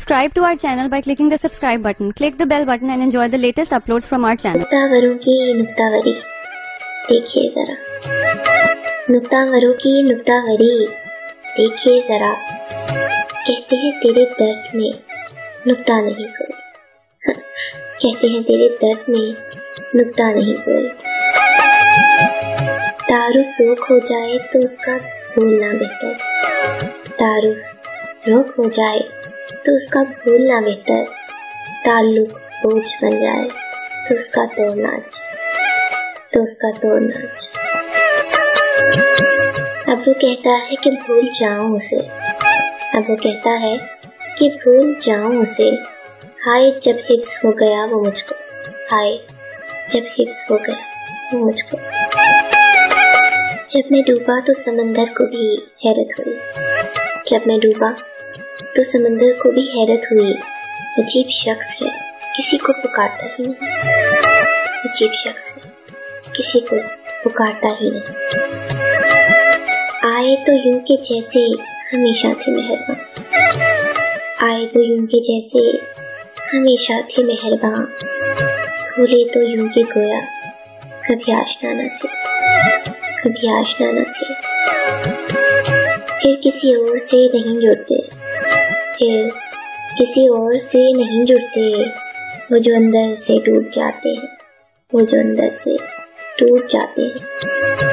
Subscribe to our channel by clicking the subscribe button. Click the bell button and enjoy the latest uploads from our channel. नुक्तावरों की नुक्तावरी देखिए जरा, नुक्तावरों की नुक्तावरी देखिए जरा, कहते हैं तेरे दर्द में नुक्ता नहीं कोई, कहते हैं तेरे दर्द में नुक्ता नहीं कोई। तारुफ रोक हो जाए तो उसका भूलना बेहतर, तारुफ रोक हो जाए तो उसका भूलना बेहतर, ताल्लुक बोझ बन जाए तो उसका तोड़ना अच्छा। अब वो कहता है कि भूल जाऊं उसे, अब वो कहता है कि भूल जाऊं उसे, हाय जब हिफ्स हो गया वो मुझको, हाय जब हिफ्स हो गया वो मुझको। जब मैं डूबा तो समंदर को भी हैरत हुई, जब मैं डूबा तो समंदर को भी हैरत हुई। अजीब शख्स है किसी को पुकारता ही नहीं, अजीब शख्स है किसी को पुकारता ही नहीं। आए तो यूं के जैसे हमेशा थे मेहरबान, आए तो यूं के जैसे हमेशा थे मेहरबान, भूले तो यूं के गोया कभी आशना न थे, कभी आशना न थे। फिर किसी और से नहीं जुड़ते, फिर किसी और से नहीं जुड़ते, वो जो अंदर से टूट जाते हैं, वो जो अंदर से टूट जाते हैं।